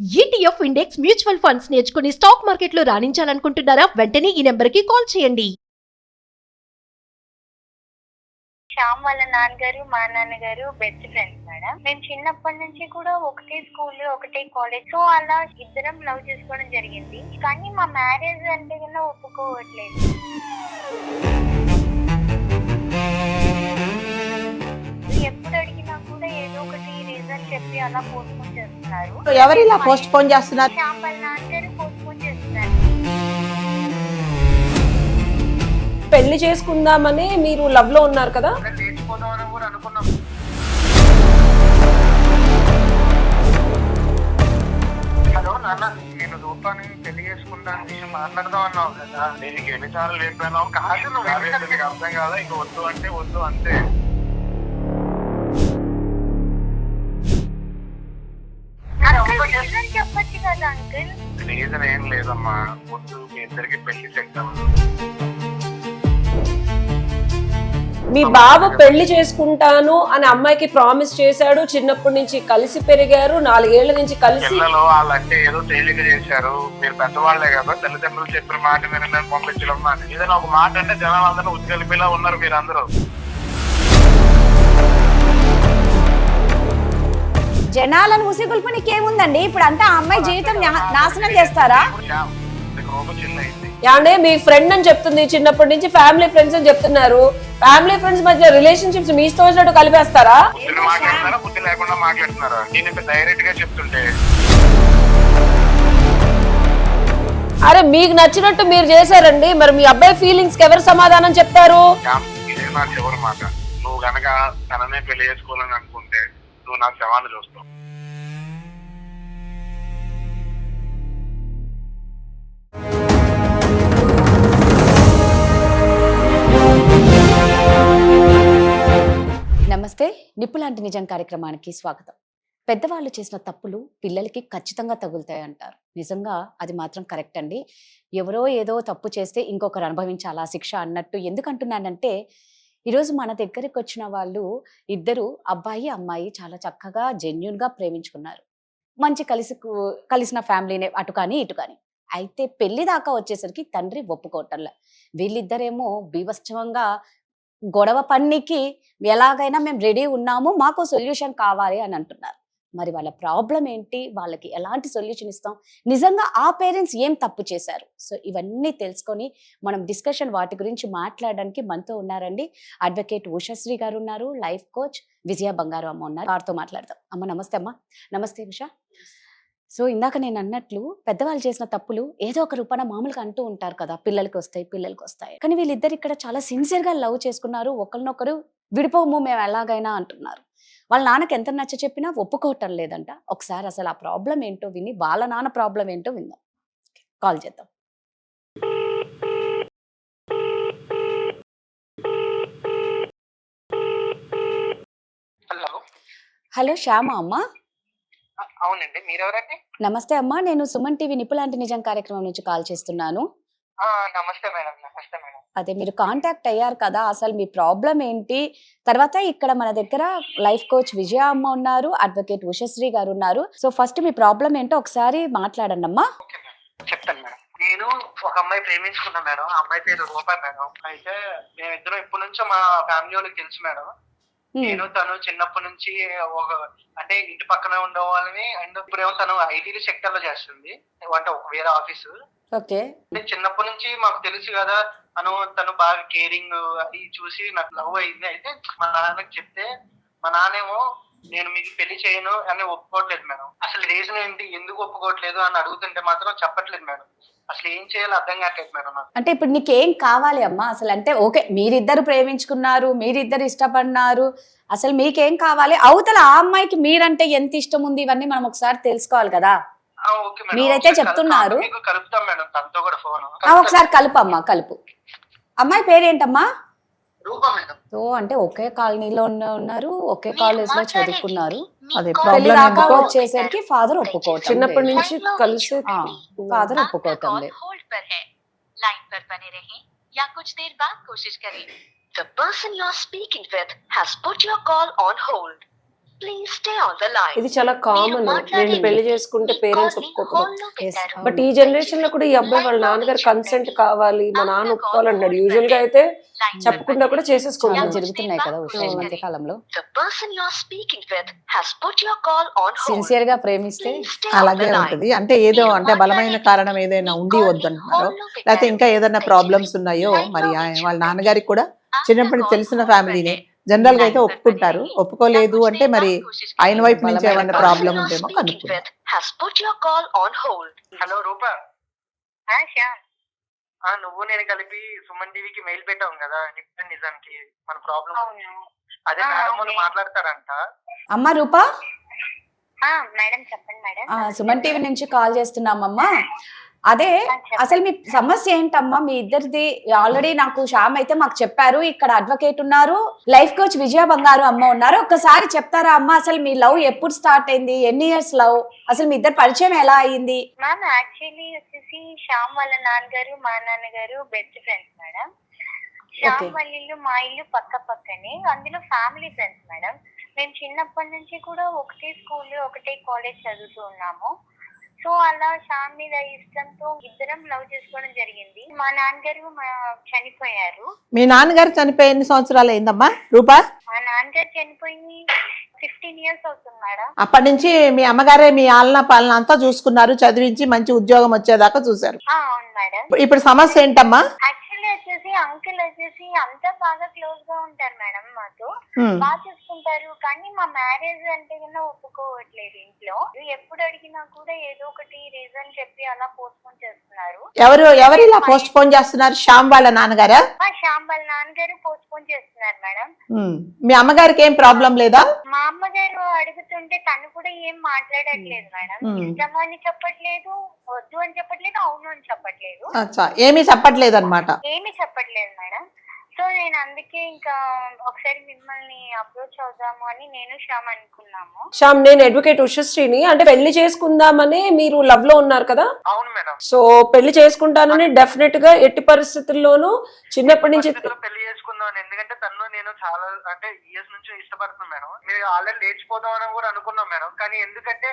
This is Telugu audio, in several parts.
ఈటీఎఫ్ ఇండెక్స్ మ్యూచువల్ ఫండ్స్ నేర్చుకుని స్టాక్ మార్కెట్లో రాణించాలనుకుంటున్నారా? వెంటనే ఈ నెంబర్కి కాల్ చేయండి. శ్యామ్ వాళ్ళ నాన్నగారు మా నాన్నగారు బెస్ట్ ఫ్రెండ్స్ మేడం. మేము చిన్నప్పటి నుంచి కూడా ఒకటే స్కూల్ ఒకటే కాలేజ్, సో అలా ఇద్దరం లవ్ చేసుకోవడం జరిగింది. కానీ మా మ్యారేజ్ అంటే కన్నా ఒప్పుకోవట్లేదు. ఎప్పుడు అడిగినా కూడా ఏదో ఒకటి రీజన్ చెప్పి అలా పోస్ట్ పోన్ చేస్తున్నారు. ఎవరు ఇలా పోస్ట్ పోన్ చేస్తున్నారు? శ్యామ్ వాళ్ళ నాన్నగారు పోస్ట్ పోన్ చేస్తున్నారు. పెళ్లి చేసుకుందామని మీరు లవ్ లో ఉన్నారు కదా? నేర్చుకుందామని కూడా అనుకున్నాం. హలో నాన్న, నేను రూపాన్ని పెళ్లి చేసుకుంటాను విషయం మాట్లాడదాం అన్నావు కదా. నేను ఎన్నిసార్లు లేపాను కాదు, నువ్వు అర్థం కాదా? ఇంక వద్దు అంటే వద్దు అంతే. రీజన్ చెప్పచ్చు కదా అంకుల్. రీజన్ ఏం లేదమ్మా, వద్దు, మీ ఇద్దరికి పెళ్లి చెప్తాం. మీ బాబు పెళ్లి చేసుకుంటాను అని అమ్మాయికి ప్రామిస్ చేశాడు. చిన్నప్పటి నుంచి కలిసి పెరిగారు, 4 ఏళ్ల నుంచి కలిసి. పిల్లలు వాళ్ళంటే ఏదో తేలిక చేశారు. మీరు పెద్దవాళ్లే కదా, తల్లిదండ్రులు చెప్పిన మాట మీరు నేను పంపించడం. ఏదైనా ఒక మాట అంటే జనాలందరూ ఉద్యోగిలా ఉన్నారు మీరు అందరూ. జనాలను ఉసిగొల్పు నీకేముందండి? ఇప్పుడు అంతా ఆ అమ్మాయి జీవితం నాశనం చేస్తారా? అంటే మీ ఫ్రెండ్ అని చెప్తుంది, చిన్నప్పటి నుంచి ఫ్యామిలీ ఫ్రెండ్స్ అని చెప్తున్నారు. ఫ్యామిలీ ఫ్రెండ్స్ మధ్య రిలేషన్షిప్స్ మీ ఇష్టం వచ్చినట్టు కలిపేస్తారా? మాట్లాడుతున్నారా, బుద్ధి లేకుండా మాట్లాడుతున్నారా? నేను డైరెక్ట్ గా చెప్తుంటే అరే మీకు నచ్చినట్టు మీరు చేశారండి, మరి మీ అబ్బాయి ఫీలింగ్స్ కి ఎవరు సమాధానం చెప్తారు? ఇదే నా చివరి మాట. నువ్వు గనక తననే పెళ్లి చేసుకోవాలని అనుకుంటే నువ్వు నా శవాన్ని చూస్తావు. నమస్తే, నిప్పులాంటి నిజం కార్యక్రమానికి స్వాగతం. పెద్దవాళ్ళు చేసిన తప్పులు పిల్లలకి ఖచ్చితంగా తగులుతాయి అంటారు. నిజంగా అది మాత్రం కరెక్ట్ అండి. ఎవరో ఏదో తప్పు చేస్తే ఇంకొకరు అనుభవించాలా శిక్ష అన్నట్టు. ఎందుకంటున్నానంటే ఈరోజు మన దగ్గరికి వచ్చిన వాళ్ళు ఇద్దరు, అబ్బాయి అమ్మాయి, చాలా చక్కగా జెన్యున్గా ప్రేమించుకున్నారు. మంచి కలిసిన ఫ్యామిలీనే, అటు కానీ ఇటు కానీ. అయితే పెళ్లి దాకా వచ్చేసరికి తండ్రి ఒప్పుకోవటంలే. వీళ్ళిద్దరేమో బీభత్సంగా గొడవ పన్నికి ఎలాగైనా మేము రెడీ ఉన్నాము, మాకు సొల్యూషన్ కావాలి అని అంటున్నారు. మరి వాళ్ళ ప్రాబ్లం ఏంటి, వాళ్ళకి ఎలాంటి సొల్యూషన్ ఇస్తాం, నిజంగా ఆ పేరెంట్స్ ఏం తప్పు చేశారు? సో ఇవన్నీ తెలుసుకొని మనం డిస్కషన్ వాటి గురించి మాట్లాడడానికి మనతో ఉన్నారండి అడ్వకేట్ ఉషశ్రీ గారు ఉన్నారు, లైఫ్ కోచ్ విజయ బంగారు అమ్మ ఉన్నారు. వారితో మాట్లాడదాం. అమ్మ నమస్తే. అమ్మ నమస్తే. ఉష, సో ఇందాక నేను అన్నట్లు పెద్దవాళ్ళు చేసిన తప్పులు ఏదో ఒక రూపాన మామూలుగా అంటూ ఉంటారు కదా, పిల్లలకి వస్తాయి. కానీ వీళ్ళిద్దరు ఇక్కడ చాలా సిన్సియర్గా లవ్ చేసుకున్నారు. ఒకరినొకరు విడిపోము మేము ఎలాగైనా అంటున్నారు. వాళ్ళ నాన్నకి ఎంత నచ్చ చెప్పినా ఒప్పుకోవటం లేదంట. ఒకసారి అసలు ఆ ప్రాబ్లం ఏంటో విని వాళ్ళ నాన్న ప్రాబ్లం ఏంటో విందాం. కాల్ చేద్దాం. హలో. హలో శ్యామ అమ్మ. అవునండి, మీరెవరండి? నమస్తే అమ్మా, నేను సుమన్ టీవీ నిప్పులాంటి నిజం కార్యక్రమం నుంచి కాల్ చేస్తున్నాను. నమస్తే మేడం. నమస్తే మేడం. అదే మీరు కాంటాక్ట్ అయ్యారు కదా, అసలు మీ ప్రాబ్లం ఏంటి? తర్వాత ఇక్కడ మన దగ్గర లైఫ్ కోచ్ విజయ అమ్మ ఉన్నారు, అడ్వకేట్ ఉషశ్రీ గారు ఉన్నారు. సో ఫస్ట్ మీ ప్రాబ్లం ఏంటో ఒకసారి మాట్లాడండి అమ్మా. చెప్తాను మేడం. నేను ఒక అమ్మాయి ప్రేమించుకున్నా మేడం. ఆ అమ్మాయి పేరు రూపా మేడం. అయితే మేమిద్దరం ఇప్పటి నుంచో మా ఫ్యామిలీ వాళ్ళకి తెలుసు మేడం. నేను తను చిన్నప్పటి నుంచి అంటే ఇంటి పక్కన ఉండేవాళ్ళని. అండ్ ఇప్పుడేమో తను ఐటీ సెక్టర్ లో చేస్తుంది, అంటే వేరే ఆఫీసు. ఓకే. చిన్నప్పటి నుంచి మాకు తెలుసు కదా, తను బాగా కేరింగ్ అది చూసి నాకు లవ్ అయింది. అయితే మా నాన్నకి చెప్తే మా నాన్నేమో నేను మీకు పెళ్లి చేయను అని ఒప్పుకోవట్లేదు మేడం. అసలు రీజన్ ఏంటి, ఎందుకు ఒప్పుకోవట్లేదు అని అడుగుతుంటే మాత్రం చెప్పట్లేదు మేడం. అసలు ఏం చేయాలో అర్థం కావట్లేదు మేడం నాకు. అంటే ఇప్పుడు నీకేం కావాలి అమ్మా అసలు? అంటే ఓకే, మీరిద్దరు ప్రేమించుకున్నారు, మీరిద్దరు ఇష్టపడినారు, అసలు మీకేం కావాలి? అవతల ఆ అమ్మాయికి మీరంటే ఎంత ఇష్టం ఉంది, ఇవన్నీ మనం ఒకసారి తెలుసుకోవాలి కదా. మీరైతే చెప్తున్నారు. కలుపుతాం మేడం తనతో కూడా ఫోన్. ఒకసారి కలుపమ్మా, కలుపు. అమ్మాయి పేరేంటమ్మా? రూపా మేడం. సో అంటే ఒకే కాలనీలో ఉన్నారు, ఒకే కాలేజ్ లో చదువుకున్నారు. అదే పెళ్లి ప్రాబ్లం. దాకా వచ్చేసరికి ఫాదర్ ఒప్పుకోవటం, చిన్నప్పటి నుంచి కలిసి ఫాదర్ ఒప్పుకోవటం లేదు. The person you are speaking with has put your call on hold. Please stay on the line. ఇది చాలా కామన్. నేను పెళ్లి చేసుకుంటే పేరెంట్స్ ఒప్పుకోకపోతే, Yes. బట్ ఈ జనరేషన్ లో కూడా ఈ అబ్బాయి వాళ్ళ నాన్నగారు కన్సెంట్ కావాలి, మా నాన్న ఒప్పుకోవాలంటాడు. యూజువల్ గా అయితే చెప్పకుండా కూడా చాలా చేసేసుకుంటారు. జరుగుతున్నాయి కదా ఉషా ఈ మధ్య కాలంలో. The person you are speaking with has put your call on hold. Sincere గా ప్రేమిస్తే Please stay on అలాగే the line. ఉంటది. అంటే ఏదో అంటే బలమైన కారణం ఏదైనా ఉండి వద్దంటున్నారో, లేకపోతే ఇంకా ఏదైనా ప్రాబ్లమ్స్ ఉన్నాయో, మరి వాళ్ళ నాన్నగారికి కూడా చిన్నప్పటి నుంచి తెలిసిన ఫ్యామిలీనే. జనరల్ గా అయితే ఒప్పుకుంటారు. ఒప్పుకోలేదు అంటే మరి ఆయన వైపు నుంచి ఏమైనా ప్రాబ్లం ఉంటేమో కనుక్కుంటారు. Has put your call on hold. Hello Rupa, Shyam నువ్వు నేను కలిపి సుమన్ టీవీకి మెయిల్ పెట్టాం కదా నిజానికి మన ప్రాబ్లం. అవును అదే మేడం వాళ్ళు మాట్లాడతారంట. అమ్మ రూపా, మేడం చెప్పండి మేడం. సుమన్ టీవీ నుంచి కాల్ చేస్తున్నామమ్మా. అదే అసలు మీ సమస్య ఏంటమ్మా మీ ఇద్దరిది? ఆల్రెడీ నాకు శ్యామ్ అయితే మాకు చెప్పారు, ఇక్కడ అడ్వకేట్ ఉన్నారు, లైఫ్ కోచ్ విజయ బంగారు అమ్మ ఉన్నారు. ఒక్కసారి చెప్తారా అమ్మ, అసలు మీ లవ్ ఎప్పుడు స్టార్ట్ అయింది, ఎన్ని ఇయర్స్ లవ్, అసలు మీ ఇద్దరు పరిచయం ఎలా అయింది? మ్యామ్ యాక్చువల్లీ వచ్చేసి శ్యామ్ వాళ్ళ నాన్నగారు మా నాన్నగారు బెస్ట్ ఫ్రెండ్స్ మేడం. శ్యామ్ వాళ్ళ ఇల్లు మా ఇల్లు పక్క పక్కనే, అందులో ఫ్యామిలీ ఫ్రెండ్స్ మేడం. మేము చిన్నప్పటి నుంచి కూడా ఒకటే స్కూల్ ఒకటే కాలేజ్ చదువుతూ ఉన్నాము. సో అలా శ్యామ్ మీద ఇష్టంతో ఇద్దరం లవ్ చేసుకోవడం జరిగింది. మా నాన్నగారు చనిపోయారు. మీ నాన్నగారు చనిపోయి ఎన్ని సంవత్సరాలు అయిందమ్మా రూపా? మా నాన్నగారు చనిపోయి 15 years అవుతుంది మేడం. అప్పటి నుంచి మీ అమ్మగారే మీ ఆలన పాలన అంతా చూసుకున్నారు, చదివించి మంచి ఉద్యోగం వచ్చేదాకా చూసారు. అవును మేడం. ఇప్పుడు సమస్య ఏంటమ్మా? యాక్చువల్లీ వచ్చేసి అంకుల్ వచ్చేసి అంతా బాగా క్లోజ్ గా ఉంటారు మేడం, మాతో బాగా చూసుకుంటారు. కానీ మా మ్యారేజ్ అంటే కన్నా ఒప్పుకోవట్లేదు ఇంట్లో. ఎప్పుడు అడిగినా కూడా ఏదో ఒకటి రీజన్ చెప్పి అలా పోస్ట్ పోన్ చేస్తున్నారు. ఎవరు ఇలా పోస్ట్ పోన్ చేస్తున్నారు? శ్యామ్ వాళ్ళ నాన్నగారా? మా శ్యామ్ వాళ్ళ నాన్నగారు పోస్ట్ పోన్ చేస్తున్నారు మేడం. మీ అమ్మగారికి ఏం ప్రాబ్లం లేదా? మా అమ్మగారు అడుగుతుంటే తను కూడా ఏం మాట్లాడట్లేదు మేడం. ఇష్టం అని చెప్పట్లేదు, వద్దు అని చెప్పట్లేదు, అవును అని చెప్పట్లేదు. ఏమీ చెప్పట్లేదు అనమాట. ఏమీ చెప్పట్లేదు మేడం. సో నేను అందుకే ఇంకా ఒకసారి మిమ్మల్ని అప్రోచ్ అవుదాము అని నేను శ్యామ్ అనుకున్నాము. శ్యామ్, నేను అడ్వకేట్ ఉషశ్రీని. అంటే పెళ్లి చేసుకుందామని మీరు లవ్ లో ఉన్నారు కదా? అవును మేడం. సో పెళ్లి చేసుకుంటానని డెఫినెట్ గా ఎట్టి పరిస్థితుల్లోనూ చిన్నప్పటి నుంచి పెళ్లి చేసుకుందాం. ఎందుకంటే తను నేను చాలా అంటే ఇయర్స్ నుంచి ఇష్టపడుతున్నాను మేడం. మీరు ఆల్రెడీ లేచిపోదాం అని కూడా అనుకున్నాం మేడం. కానీ ఎందుకంటే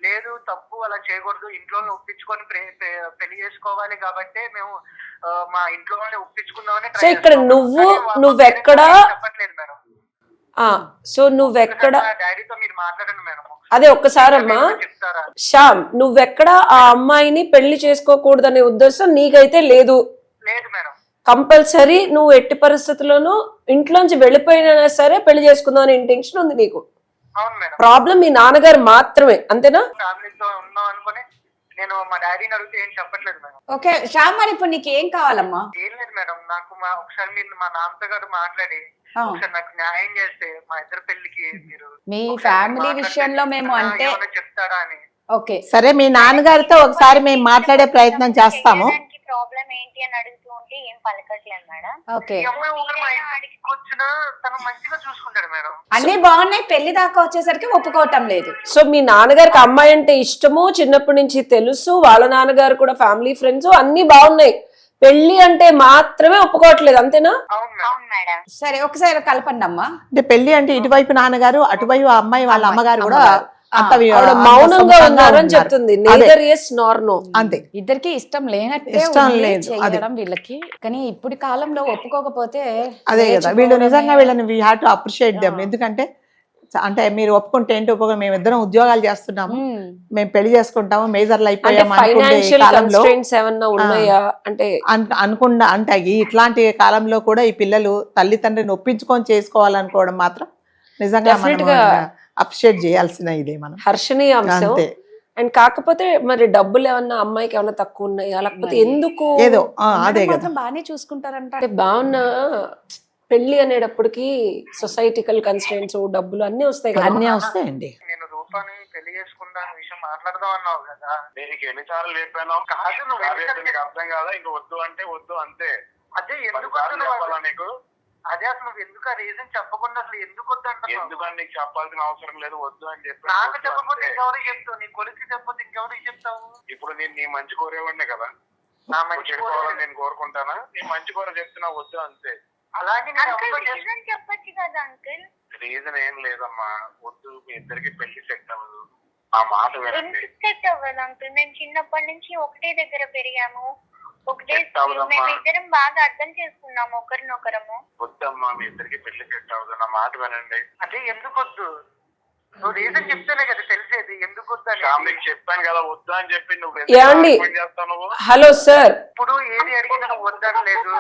లేదు, తప్పు అలా చేయకూడదు, ఇంట్లో ఒప్పించుకొని పెళ్లి చేసుకోవాలి కాబట్టి మేము మా ఇంట్లో వాళ్ళని ఒప్పించుకుందామని. సో ఇక్కడ నువ్వెక్కడ చెప్పట్లేదు మేడం. సో నువ్వెక్కడ డాడీతో మీరు మాట్లాడండి మేడం. అదే ఒక్కసారమ్మా చెప్తారా? శ్యామ్, నువ్వెక్కడ ఆ అమ్మాయిని పెళ్లి చేసుకోకూడదనే ఉద్దేశం నీకైతే లేదు? లేదు మేడం. కంపల్సరీ నువ్వు ఎట్టి పరిస్థితుల్లోనూ ఇంట్లోంచి వెళ్ళిపోయినా సరే పెళ్లి చేసుకుందాం అనే ఇంటెన్షన్ ఉంది నీకు. అవును మేడం. ప్రాబ్లం మీ నాన్నగారు మాత్రమే, అంతేనా? ఫ్యామిలీతో ఉన్నాం అనుకుని నేను మా డాడీని అడిగితే ఏం చెప్పట్లేదు మేడం. ఓకే శ్యామ్, మరి ఇప్పుడు నీకు ఏం కావాలమ్మా? ఏం లేదు మేడం, నాకు ఒకసారి మీరు మా నాన్నతో గారు మాట్లాడి ఒకసారి నాకు న్యాయం చేస్తే మా ఇద్దరు పెళ్లికి మీరు మీ ఫ్యామిలీ విషయంలో మేము అంటే చెప్తారా అని. ఓకే సరే, మీ నాన్నగారితో ఒకసారి మేము మాట్లాడే ప్రయత్నం చేస్తాము. ప్రాబ్లం ఏంటి అని అడుగుతూ ఉంటే ఏం పలకట్లేదు మేడం. ఓకే, ఈ అమ్మాయి ఒకరు మా ఇంటికి వచ్చినా తను మంచిగా చూసుకుంటాడు మేడం. అన్ని బాగున్నాయి, పెళ్లి దాకా వచ్చేసరికి ఒప్పుకోవటం లేదు. సో మీ నాన్నగారికి అమ్మాయి అంటే ఇష్టము, చిన్నప్పటి నుంచి తెలుసు, వాళ్ళ నాన్నగారు కూడా ఫ్యామిలీ ఫ్రెండ్స్ అన్ని బాగున్నాయి, పెళ్లి అంటే మాత్రమే ఒప్పుకోవట్లేదు, అంతేనా? అవును మేడం. సరే ఒకసారి కలపండి అమ్మా. అంటే పెళ్లి అంటే ఇటువైపు నాన్నగారు, అటువైపు ఆ అమ్మాయి వాళ్ళ అమ్మగారు కూడా అంత మౌనంగా ఉన్నారని చెప్తుంది. neither yes nor no. అంతే, ఇద్దరికి ఇష్టం లేనట్టే ఇష్టం ఉంది లేదు, చేయడం వీళ్ళకి. కానీ ఇప్పుడు కాలంలో ఒప్పుకోకపోతే అదే కదా, వీళ్ళు నిజంగా వీళ్ళని we have to appreciate them. ఎందుకంటే అంటే మీరు ఒప్పుకుంటే ఏంటి ఒప్పుకో, మేము ఇద్దరం ఉద్యోగాలు చేస్తున్నాము, మేము పెళ్లి చేసుకుంటాము, మేజర్లు అయిపోయాము అనుకుండా అంటే ఇట్లాంటి కాలంలో కూడా ఈ పిల్లలు తల్లిదండ్రిని ఒప్పించుకొని చేసుకోవాలనుకోవడం మాత్రం నిజంగా అప్రిషియేట్ చేయాల్సిన ఇదే మనం హర్షణి అంశం. అండ్ కాకపోతే మరి డబ్బులు ఏమన్నా అమ్మాయికి ఏమన్నా తక్కువ ఉన్నాయా, లేకపోతే ఎందుకు ఏదో అదే మాత్రం బాగానే చూసుకుంటారంట. అంటే బాగున్నా పెళ్లి అనేటప్పటికి సొసైటికల్ కన్స్ట్రెంట్స్, డబ్బులు అన్ని వస్తాయి కదా. అన్నీ వస్తాయండి. నేను రూపాని పెళ్లి చేసుకుంటా విషయం మాట్లాడదాం అన్నావు కదా, నేను ఎన్నిసార్లు చెప్పాను. కాదు నువ్వు అర్థం కాదా, ఇంక వద్దు అంటే వద్దు అంతే. అదే ఎందుకు నీకు, అదే అసలు నువ్వు ఎందుకు ఆ రీజన్ చెప్పకుండా అసలు ఎందుకు వద్దు అంటే? ఎందుకని నీకు చెప్పాల్సిన అవసరం లేదు, వద్దు అని చెప్పి. నాకు చెప్పకపోతే ఇంకెవరికి చెప్తావు? నీ కొలిసి చెప్పకపోతే ఇంకెవరికి చెప్తావు? ఇప్పుడు నేను నీ మంచి కోరేవాడినే కదా, నా మంచి కోరాలని నేను కోరుకుంటానా? నీ మంచి కోర చెప్తున్నా వద్దు అంతే. అలాగే చెప్పచ్చు కదా అంకుల్. రీజన్ ఏం లేదమ్మా, వద్దు మీ ఇద్దరికి పెళ్లి సెట్ అవ్వదు, ఆ మాట వినండి. ఎందుకు సెట్ అవ్వదు అంకుల్? మేము చిన్నప్పటి నుంచి ఒకటే దగ్గర పెరిగాము, ఒకటే సెట్ స్కూల్. అవ్వదమ్మా. మేము ఇద్దరం బాగా అర్థం చేసుకున్నాము ఒకరినొకరము. వద్దమ్మా మీ ఇద్దరికి పెళ్లి సెట్ అవ్వదు, నా మాట వినండి. అదే ఎందుకు వద్దు? నువ్వు రీజన్ చెప్తేనే కదా తెలిసేది ఎందుకు వద్దు అని. ఫ్యామిలీకి చెప్పాను కదా వద్దు అని చెప్పి, నువ్వు ఏమండి? చేస్తావు నువ్వు. Hello sir. ఇప్పుడు ఏది అడిగినా నువ్వు వద్దనలేదు,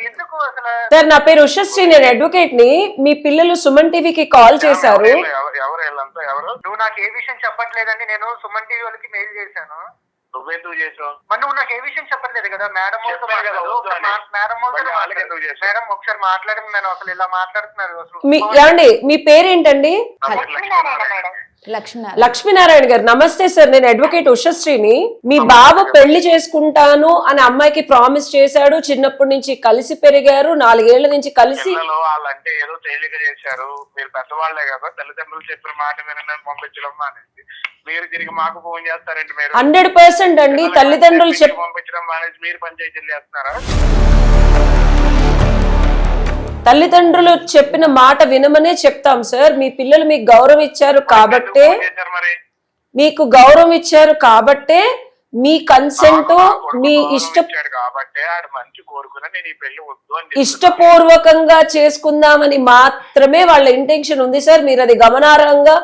ఎందుకు అసలు? సార్ నా పేరు ఉషశ్రీ, నేను అడ్వకేట్ ని. మీ పిల్లలు సుమన్ టీవీకి కాల్ చేశారు. ఎవరు వీళ్ళంతా ఎవరు? నువ్వు నాకు ఏ విషయం చెప్పట్లేదని నేను సుమన్ టీవీ వాళ్ళకి మెయిల్ చేశాను. నువ్వెందుకు చేసావు? మరి నువ్వు నాకు ఏ విషయం చెప్పట్లేదు కదా. మేడం చెప్పాను కదా వద్దు అని. మరి వాళ్ళకి ఎందుకు చేసావు? మేడం ఒకసారి మాట్లాడింది, నేను అసలు ఇలా మాట్లాడుతున్నారు అసలు. ఏమండి మీ పేరేంటండి? లక్ష్మీనారాయణ మేడం. లక్ష్మీనారాయణ. లక్ష్మీనారాయణ గారు నమస్తే సార్, నేను అడ్వకేట్ ఉషశ్రీని. మీ బాబు పెళ్లి చేసుకుంటాను అని అమ్మాయికి ప్రామిస్ చేశాడు, చిన్నప్పటి నుంచి కలిసి పెరిగారు, 4 ఏళ్ల నుంచి కలిసి. పిల్లలు వాళ్ళంటే ఏదో తేలిక చేశారు, మీరు పెద్దవాళ్లే కదా, తల్లిదండ్రులు చెప్పిన మాట వినని పంపించడం మానేసి మీరు తిరిగి మాకు ఫోన్ చేస్తారండి. మీరు 100% అండి. తల్లిదండ్రులు పంపించడం మానేసి మీరు పంచాయతీలు చేస్తున్నారా? తల్లిదండ్రులు చెప్పిన మాట వినమనే చెప్తాం సార్. మీ పిల్లలు మీకు గౌరవం ఇచ్చారు కాబట్టే, మరి మీకు గౌరవం ఇచ్చారు కాబట్టే మీ కన్సెంట్, మీ కాబట్టి ఆడు మంచి కోరుకున్నా నేను ఈ పెళ్లి వద్దు అని ఇష్టపూర్వకంగా చేసుకుందామని మాత్రమే వాళ్ళ ఇంటెన్షన్ ఉంది సార్. మీరు అది గమనార్హంగా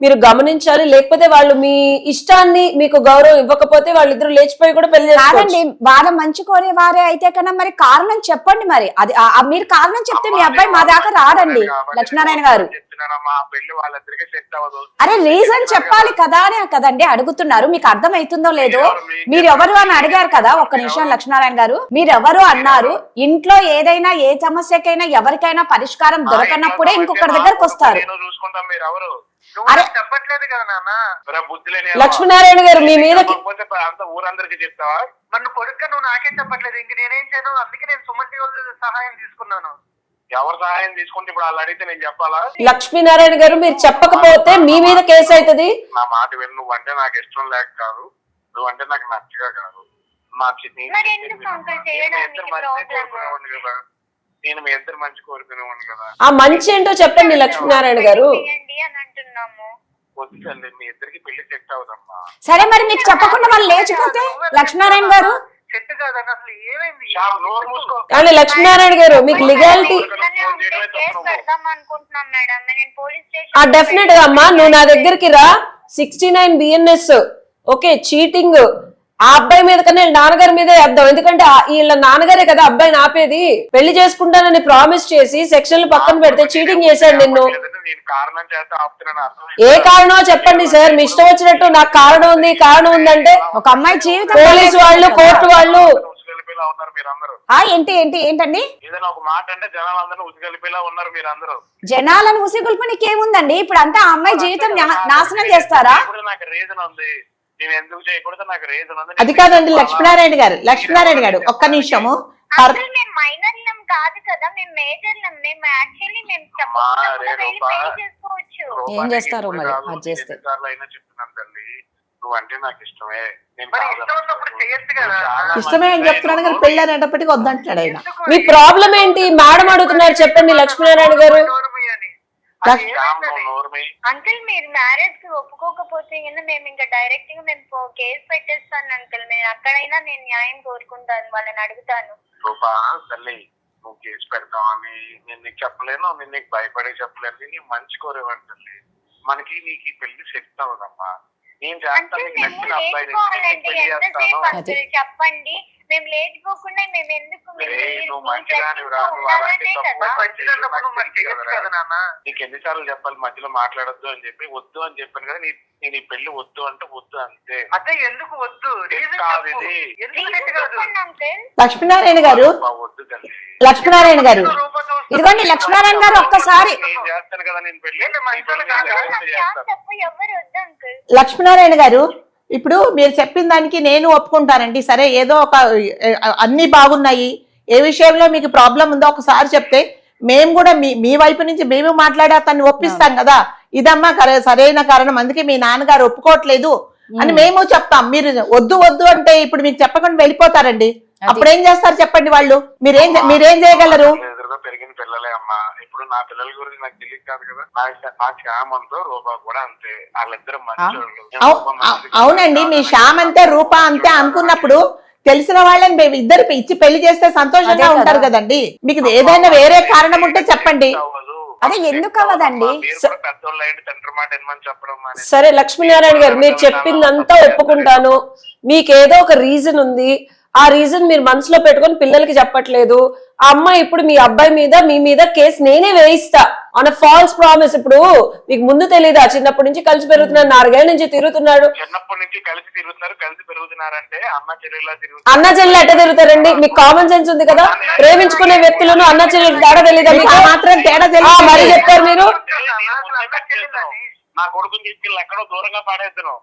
మీరు గమనించాలి. లేకపోతే వాళ్ళు మీ ఇష్టాన్ని మీకు గౌరవం ఇవ్వకపోతే వాళ్ళిద్దరు లేచిపోయి కూడా పెళ్లి కాదండి, చేసుకోవచ్చు. వాళ్ళ మంచి కోరే వారే అయితే కన్నా మరి కారణం చెప్పండి. మరి అది మీరు కారణం చెప్తే మీ అబ్బాయి మా దాకా రాడండి. లక్ష్మీనారాయణ గారు చెప్తున్నానమ్మా, ఆ పెళ్లి వాళ్ళిద్దరికి సెట్ అవ్వదు. అరే రీజన్ చెప్పాలి కదా అని కదండి అడుగుతున్నారు. మీకు అర్థం అవుతుందో లేదో. మీరు ఎవరు అని అడిగారు కదా. ఒక్క నిమిషం లక్ష్మీనారాయణ గారు, మీరు ఎవరు అన్నారు? ఇంట్లో ఏదైనా ఏ సమస్యకైనా ఎవరికైనా పరిష్కారం దొరకనప్పుడే ఇంకొకరి దగ్గరకు వస్తారు. చూసుకుంటాం, మీరు ఎవరు? అరే చెప్పట్లేదు కదా నాన్న. బుద్ధి లేని లక్ష్మీనారాయణ గారు మీ మీద అంత ఊరందరికి చెప్తావా? నన్ను కొడుక నువ్వు నాకే చెప్పట్లేదు, ఇంక నేనేం చేయను. అందుకే నేను సుమన్ టీవీ వాళ్ళ సహాయం తీసుకున్నాను. ఎవరు సహాయం తీసుకుంటే ఇప్పుడు వాళ్ళు అడిగితే నేను చెప్పాలా? లక్ష్మీనారాయణ గారు మీరు చెప్పకపోతే మీ మీద కేసు అవుతుంది. నా మాట విను. నువ్వంటే నాకు ఇష్టం లేక కాదు, నువ్వంటే నాకు నచ్చగా కాదు. మరి ఎందుకు అంకుల్ చేయడానికి ప్రాబ్లమ్? కదా నేను మీ ఇద్దరు మంచి కోరుకునేవాడిని కదా. ఆ మంచి ఏంటో చెప్పండి లక్ష్మీనారాయణ గారు. చేయండి అని అంటున్నాము. వద్దు తల్లి, మీ ఇద్దరికి పెళ్లి సెట్ అవుదమ్మా. సరే మరి మీకు చెప్పకుండా వాళ్ళు లేచిపోతే లక్ష్మీనారాయణ గారు సెట్ కాదని అసలు ఏమైంది? నోరు మూసుకో. కానీ లక్ష్మీనారాయణ గారు మీకు లీగాలిటీ కేసు పెడదాం అనుకుంటున్నాం మేడం. నేను పోలీస్ స్టేషన్ డెఫినెట్ గా అమ్మా, నువ్వు నా దగ్గరికి రా. 69 BNS ఓకే, చీటింగ్ ఆ అబ్బాయి మీద కన్నా వీళ్ళ నాన్నగారి మీదే వేద్దాం. ఎందుకంటే వీళ్ళ నాన్నగారే కదా అబ్బాయిని ఆపేది. పెళ్లి చేసుకుంటానని ప్రామిస్ చేసి సెక్షన్లు పక్కన పెడితే చీటింగ్ చేశాడు నిన్ను. ఏ కారణమో చెప్పండి సార్, మీ ఇష్టం వచ్చినట్టు. నాకు కారణం ఉంది, కారణం ఉందంటే ఒక అమ్మాయి జీవితం పోలీసు వాళ్ళు, కోర్టు వాళ్ళు. ఏంటండి ఏదైనా ఒక మాట అంటే జనాలందరూ ఉసిగలిపేలా ఉన్నారు మీరందరూ. జనాలను ఉసిగొల్పనికి ఏముందండి? ఇప్పుడు అంతా ఆ అమ్మాయి జీవితం నాశనం చేస్తారా? నాకు రీజన్ ఉంది, నేను ఎందుకు చేయకూడదు నాకు రీజన్ ఉంది. అది కాదండి లక్ష్మీనారాయణ గారు. లక్ష్మీనారాయణ గారు ఒక్క నిమిషము. అసలు మేము మైనర్లం కాదు కదా, మేము మేజర్లం. మేము యాక్చువల్లీ మేము చేసుకోవచ్చు. ఏం చేస్తారు మరి అది చేస్తే? అయినా చెప్తున్నాను తల్లి, నువ్వంటే నాకు ఇష్టమే. మరి ఇష్టం ఉన్నప్పుడు చేయొచ్చు కదా. ఇష్టమే అని చెప్తున్నాడు కానీ పెళ్లి అనేటప్పటికీ వద్దంటున్నాడు ఆయన. మీ ప్రాబ్లం ఏంటి? మేడం అడుగుతున్నారు, చెప్పండి లక్ష్మీనారాయణ గారు. అంకుల్ మీరు మ్యారేజ్ కి ఒప్పుకోకపోతే మేము ఇంకా డైరెక్ట్ గా మేము కేసు పెట్టేస్తాను అంకుల్. నేను అక్కడైనా నేను న్యాయం కోరుకుంటాను, వాళ్ళని అడుగుతాను. రూపా తల్లి, నువ్వు కేసు పెడతావని నేను నీకు చెప్పలేను, నేను నీకు భయపడే చెప్పలేను. నీ మంచి కోరేవాడి తల్లి, మనకి నీకు ఈ పెళ్లి సెట్ అవ్వదమ్మా. నేను చేస్తాను, నీకు నచ్చిన అబ్బాయి పెళ్లి చేస్తాను. చెప్పండి, మేము లేచిపోకుండా మేము ఎందుకు నువ్వు మంచిదాని నీకు ఎన్నిసార్లు చెప్పాలి మధ్యలో మాట్లాడొద్దు అని చెప్పి? వద్దు అని చెప్పాను కదా. నేను ఈ పెళ్లి వద్దు అంటే వద్దు అంతే. అదే ఎందుకు వద్దు? కాదు ఇది. లక్ష్మీనారాయణ గారు, వద్దు తల్లి. లక్ష్మీనారాయణ గారు ఇదిగోండి లక్ష్మీనారాయణ గారు ఒక్కసారి. నేను చేస్తాను కదా నేను పెళ్లి. ఎవరు వద్దు అంకుల్. లక్ష్మీనారాయణ గారు ఇప్పుడు మీరు చెప్పిన దానికి నేను ఒప్పుకుంటానండి. సరే ఏదో ఒక అన్ని బాగున్నాయి, ఏ విషయంలో మీకు ప్రాబ్లం ఉందో ఒకసారి చెప్తే మేము కూడా మీ వైపు నుంచి మేము మాట్లాడి అతన్ని ఒప్పిస్తాం కదా. ఇదమ్మా సరైన కారణం, అందుకే మీ నాన్నగారు ఒప్పుకోవట్లేదు అని మేము చెప్తాం. మీరు వద్దు వద్దు అంటే ఇప్పుడు మీకు చెప్పకుండా వెళ్ళిపోతారండి. అప్పుడు ఏం చేస్తారు చెప్పండి? వాళ్ళు మీరేం చేయగలరు? ఎదురుగా పెరిగిన పిల్లలే అమ్మా. ఇప్పుడు నా పిల్లల గురించి నాకు తెలియదు కాదు కదా. నా శ్యామంతో రూపా కూడా అంతే, వాళ్ళిద్దరు మంచి. అవునండి, మీ శ్యామ్ అంతే రూపా అంతే అనుకున్నప్పుడు తెలిసిన వాళ్ళని ఇద్దరు ఇచ్చి పెళ్లి చేస్తే సంతోషంగా ఉంటారు కదండి. మీకు ఏదైనా వేరే కారణం ఉంటే చెప్పండి. అదే ఎందుకు అవ్వదండి? పెద్దోళ్ళు అయ్యండి, తండ్రి మాట ఏమని చెప్పడం మానేసి. సరే లక్ష్మీనారాయణ గారు, మీరు చెప్పిందంతా ఒప్పుకుంటాను. మీకేదో ఒక రీజన్ ఉంది, ఆ రీజన్ మీరు మనసులో పెట్టుకొని పిల్లలకి చెప్పట్లేదు. ఆ అమ్మాయి ఇప్పుడు మీ అబ్బాయి మీద మీ మీద కేసు నేనే వేయిస్తా ఆన్ ఫాల్స్ ప్రామిస్. ఇప్పుడు మీకు ముందు తెలీదా? చిన్నప్పటి నుంచి కలిసి పెరుగుతున్నాడు, 4 ఏళ్ల నుంచి తిరుగుతున్నాడు. చిన్నప్పటి నుంచి కలిసి తిరుగుతున్నారు, కలిసి పెరుగుతున్నారంటే అన్న చెల్లెలా అన్న చెల్లెలు ఎట్ట తిరుగుతారండి? మీకు కామన్ సెన్స్ ఉంది కదా. ప్రేమించుకునే వ్యక్తులను అన్న చెల్లెలు తేడా తెలీదా మీకు? మాత్రం తేడా తెలియదు మరి చెప్పారు మీరు. నా కొడుకుని తీసుకెళ్ళి ఎక్కడో దూరంగా పాడేద్దాను,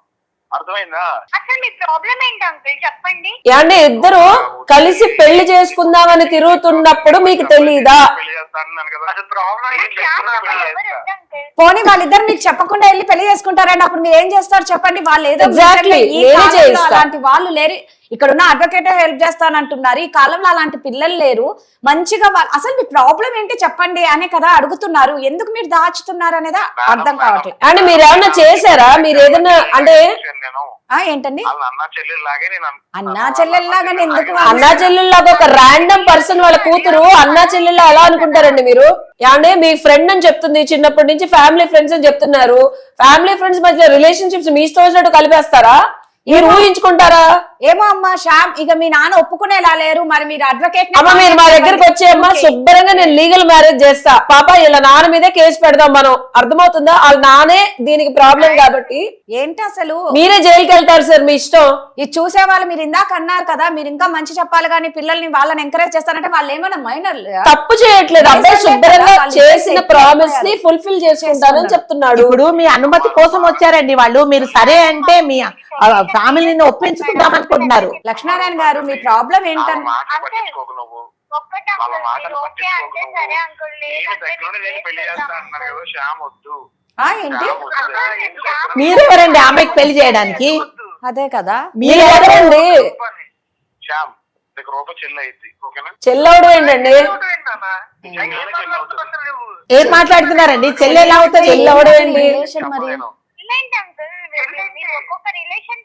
అర్థమైందా? అసలు మీ ప్రాబ్లం ఏంటి అంకుల్ చెప్పండి. అంటే ఇద్దరు కలిసి పెళ్లి చేసుకుందామని తిరుగుతున్నప్పుడు మీకు తెలీదా? పెళ్లి చేస్తాను కదా, అసలు ప్రాబ్లం ఏం లేకుండా పెళ్లి చేస్తా. పోనీ వాళ్ళిద్దరు మీకు చెప్పకుండా వెళ్ళి పెళ్లి చేసుకుంటారండి, అప్పుడు మీరు ఏం చేస్తారు చెప్పండి? వాళ్ళు ఏదో Exactly. ఈ నేనే కాలంలో చేయిస్తా. అలాంటి వాళ్ళు లేరు. ఇక్కడ ఉన్న అడ్వకేట్ హెల్ప్ చేస్తానంటున్నారు. ఈ కాలంలో అలాంటి పిల్లలు లేరు. మంచిగా అసలు మీ ప్రాబ్లం ఏంటి చెప్పండి అనే కదా అడుగుతున్నారు. ఎందుకు మీరు దాచుతున్నారు అనేది అర్థం కావట్లేదు. అంటే మీరు ఏమన్నా చేశారా? మీరు ఏదైనా అంటే నేను ఏంటండి వాళ్ళ అన్న చెల్లెల్లాగే నేను అన్నా చెల్లెల్లాగానే ఎందుకు అన్నా చెల్లెల్లాగా ఒక ర్యాండమ్ పర్సన్ వాళ్ళ కూతురు అన్నా చెల్లెల్లా ఎలా అనుకుంటారండి మీరు? అంటే మీ ఫ్రెండ్ అని చెప్తుంది, చిన్నప్పటి నుంచి ఫ్యామిలీ ఫ్రెండ్స్ అని చెప్తున్నారు. ఫ్యామిలీ ఫ్రెండ్స్ మధ్య రిలేషన్షిప్స్ మీ ఇష్టం వచ్చినట్టు కలిపేస్తారా? మీరు ఊహించుకుంటారా? ఏమో అమ్మా శ్యామ్, ఇక మీ నాన్న ఒప్పుకునేలా లేరు. మరి మీరు అడ్వకేట్ అమ్మ మీరు మా దగ్గరకు వచ్చే అమ్మా శుభ్రంగా నేను లీగల్ మ్యారేజ్ చేస్తా. పాప ఇలా నాన్న మీదే కేసు పెడదాం మనం, అర్థమవుతుందా? వాళ్ళ నానే దీనికి ప్రాబ్లం కాబట్టి ఏంటి అసలు మీరే జైలుకి వెళ్తారు సార్, మీ ఇష్టం. ఇది చూసే వాళ్ళు మీరు ఇందాక అన్నారు కదా, మీరు ఇంకా మంచి చెప్పాలి కానీ పిల్లల్ని వాళ్ళని ఎంకరేజ్ చేస్తారంటే వాళ్ళు ఏమైనా మైనర్ తప్పు చేయట్లేదు. అబ్బాయి శుభ్రంగా చేసిన ప్రామిస్ ని ఫుల్ఫిల్ చేసుకుంటానని చెప్తున్నాడు. ఇప్పుడు మీ అనుమతి కోసం వచ్చారండి వాళ్ళు. మీరు సరే అంటే మీ ఫ్యామిలీని ఒప్పించుకుందాం అనుకుంటున్నారు. లక్ష్మీనారాయణ గారు మీ ప్రాబ్లం ఏంటని మాటలు పట్టించుకోకు నువ్వు, ఒక్కటే వాళ్ళ అంకుల్ మాటలు మీరు ఓకే అంటే పట్టించుకోకు సరే నువ్వు. అంకుల్, నేను లేదంటే దగ్గరుండి నేను పెళ్లి చేస్తా అంటున్నారు కదా, శ్యామ్ వద్దు. ఏంటి శ్యామ్ వద్దు. మీరెవరండి ఆమెకి పెళ్లి చేయడానికి? అదే కదా మీరు ఎవరండి? శ్యామ్ నీకు రూప చెల్లి అయింది, ఓకేనా? చెల్లవుడు ఏంటండి? ఏం మాట్లాడుతున్నారండి? చెల్లి ఎలా అవుతుంది? చెల్లవుడు ఏంటి? రిలేషన్ మరి చెప్పలేను. ఏంటి అంకుల్ మీరు ఒక్కొక్క రిలేషన్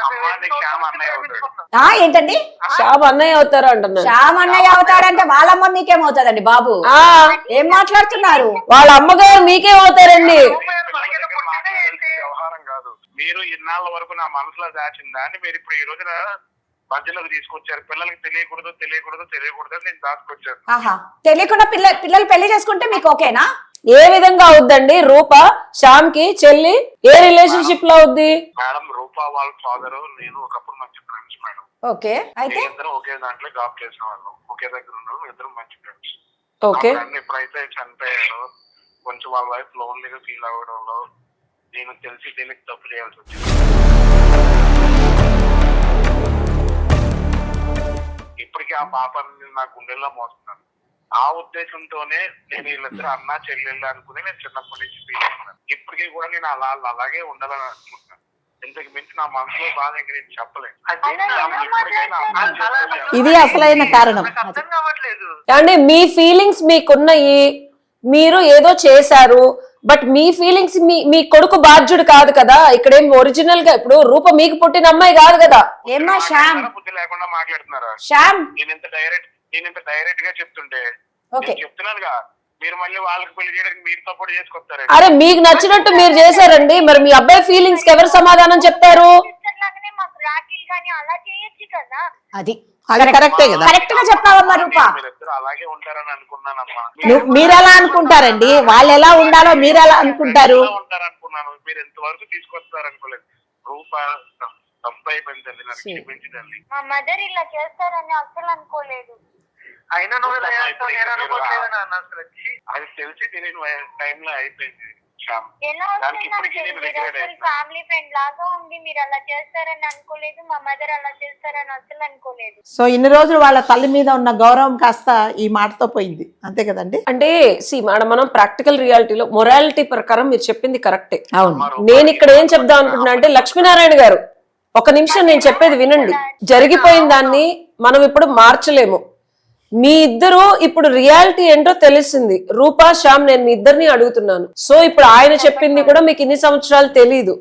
అమ్మా నీకు శ్యామ్ అన్నయ్య అవుతాడు. ఏంటండి షాబ్ అన్నయ్య అవుతారు అంటున్నారు. శ్యామ్ అన్నయ్య అవుతాడంటే వాళ్ళమ్మ మీకేమవుతుందండి బాబు? ఆ ఏం మాట్లాడుతున్నారు? వాళ్ళ అమ్మగారు మీకేమవుతారండి? వ్యవహారం కాదు. మీరు ఇన్నాళ్ళ వరకు నా మనసులో దాచిందా అని మీరు ఇప్పుడు ఈ రోజున మధ్యలోకి తీసుకొచ్చారు. పిల్లలకి తెలియకూడదు నేను దాచుకొచ్చాను. ఆహా, తెలియకుండా పిల్లలు పెళ్లి చేసుకుంటే మీకు ఓకేనా? ఏ విధంగా అవుద్దండి? రూప శ్యామ్ కి చెల్లి ఏ రిలేషన్షిప్ లో అవుద్ది? మేడం రూపా వాళ్ళ ఫాదర్ నేను ఒకప్పుడు మంచి ఫ్రెండ్స్ మేడం. ఓకే, అయితే ఇద్దరం ఒకే దాంట్లో జాబ్ చేసిన వాళ్ళం, ఒకే దగ్గర ఉన్నాం, ఇద్దరం మంచి ఫ్రెండ్స్. ఓకే, ఎప్పుడైతే చనిపోయాడో కొంచెం వాళ్ళ వైఫ్ లోన్లీగా ఫీల్ అవ్వడంలో నేను తెలిసి దీనికి తప్పు చేయాల్సి వచ్చింది. ఇప్పటికీ ఆ పాపని నా గుండెల్లో మోస్తున్నాను. ఆ ఉద్దేశంతోనే నేను వీళ్ళిద్దరు అన్నా చెల్లెళ్ళు అనుకుని నేను చిన్నప్పటి నుంచి ఫీల్ అవుతున్నాను. ఇప్పటికీ కూడా నేను అలాగే ఉండాలని అనుకుంటున్నాను. ఇంతకు మించి నా మనసులో బాధ ఇంకా నేను చెప్పలేను. ఇది అసలైన కారణం. అర్థం కావట్లేదు. అంటే మీ ఫీలింగ్స్ మీకున్నాయి, మీరు ఏదో చేశారు, బట్ మీ ఫీలింగ్స్ మీ కొడుకు బాధ్యుడు కాదు కదా. ఇక్కడేం ఒరిజినల్ గా ఇప్పుడు రూప మీకు పుట్టిన అమ్మాయి కాదు కదా. ఏమ్మా శ్యామ్, బుద్ధి లేకుండా మాట్లాడుతున్నారా? శ్యామ్ నేను ఇంత డైరెక్ట్ గా చెప్తుంటే ఓకే నేను చెప్తున్నానుగా, మీరు మళ్ళీ వాళ్ళకి పెళ్లి చేయడానికి మీరు సపోర్ట్ చేసుకొస్తారండి. అరే మీకు నచ్చినట్టు మీరు చేశారండి, మరి మీ అబ్బాయి ఫీలింగ్స్ కి ఎవరు సమాధానం చెప్తారు? లాగానే మాకు రాఖీలు కానీ అలా చేయొచ్చు కదా. అది కరెక్టే కదా. కరెక్ట్ గా చెప్పావమ్మా రూప. మీరిద్దరు అలాగే ఉంటారని అనుకున్నానమ్మా. మీరు ఎలా అనుకుంటారండి? వాళ్ళు ఎలా ఉండాలో మీరు ఎలా అనుకుంటారు? ఉంటారనుకున్నాను, మీరు ఎంతవరకు తీసుకొస్తారనుకోలేదు. రూప తప్పు అయిపోయింది తల్లి, నాకు క్షమించండి. మా మదర్ ఇలా చేస్తారని అసలు అనుకోలేదు. అయినా నువ్వు ఇలా చేస్తావు, నేను అనుకోవట్లేదు నాన్న అసలు. అది తెలిసి తెలియని టైంలో అయిపోయింది శ్యామ్. ఎలా దానికి ఇప్పటికీ నేను regret అవుతున్నా. ఫ్యామిలీ ఫ్రెండ్ లాగా ఉంది, మీరు అలా చేస్తారని అనుకోలేదు, మా మదర్ అలా చేస్తారని అసలు అనుకోలేదు. సో ఇన్ని రోజులు వాళ్ళ తల్లి మీద ఉన్న గౌరవం కాస్త ఈ మాటతో పోయింది, అంతే కదండి? అంటే మేడం మనం ప్రాక్టికల్ రియాలిటీలో మొరాలిటీ ప్రకారం మీరు చెప్పింది కరెక్టే. అవును. నేను ఇక్కడ ఏం చెప్దాం అనుకుంటున్నా అంటే, లక్ష్మీనారాయణ గారు ఒక నిమిషం నేను చెప్పేది వినండి. జరిగిపోయిన దాన్ని మనం ఇప్పుడు మార్చలేము. మీ ఇద్దరు ఇప్పుడు రియాలిటీ ఏంటో తెలిసింది. రూపా, శ్యామ్, నేను మీ ఇద్దరిని అడుగుతున్నాను. సో ఇప్పుడు ఆయన చెప్పింది కూడా మీకు ఇన్ని సంవత్సరాలు తెలీదు.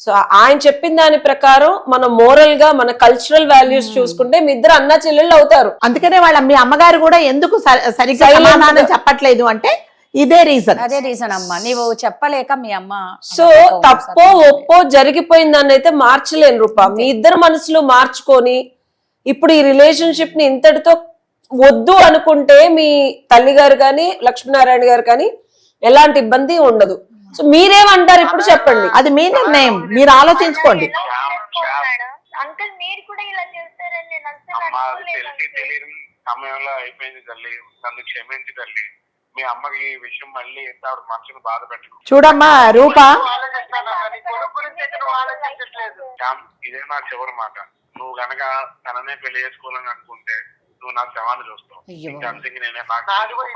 సో ఆయన చెప్పిన దాని ప్రకారం మన మోరల్ గా మన కల్చరల్ వాల్యూస్ చూసుకుంటే మీ ఇద్దరు అన్నా చెల్లెళ్ళు అవుతారు. అందుకనే మీ అమ్మగారు కూడా ఎందుకు సరిగ్గా సమాధానం చెప్పట్లేదు అంటే ఇదే రీజన్. అదే రీజన్ అమ్మా, నీవు చెప్పలేక మీ అమ్మ. సో తప్పో ఒప్పో జరిగిపోయిన దాన్ని అయితే మార్చలేను రూపా. మీ ఇద్దరు మనసులు మార్చుకొని ఇప్పుడు ఈ రిలేషన్షిప్ ని ఇంతటితో వద్దు అనుకుంటే మీ తల్లి గారు కానీ లక్ష్మీనారాయణ గారు కానీ ఎలాంటి ఇబ్బంది ఉండదు. సో మీరేమంటారు ఇప్పుడు చెప్పండి. అది మీ నిర్ణయం, మీరు ఆలోచించుకోండి. అంకుల్ మీరు కూడా ఇలా చేస్తారని నేను అసలు తెలిసి అనుకోలేదు. తెలియని సమయంలో అయిపోయింది తల్లి, నన్ను క్షమించి తల్లి. మీ అమ్మకి ఈ విషయం మళ్ళీ ఎంత ఆవిడ మనసును బాధ పెట్టుకో. చూడమ్మా రూప, శ్యామ్, ఇదే నా చివరి మాట. నువ్వు గనక తననే పెళ్లి చేసుకోవాలని అనుకుంటే నువ్వు నా శవాన్ని చూస్తావు. ఇంకా అంతకి నేనే నాకు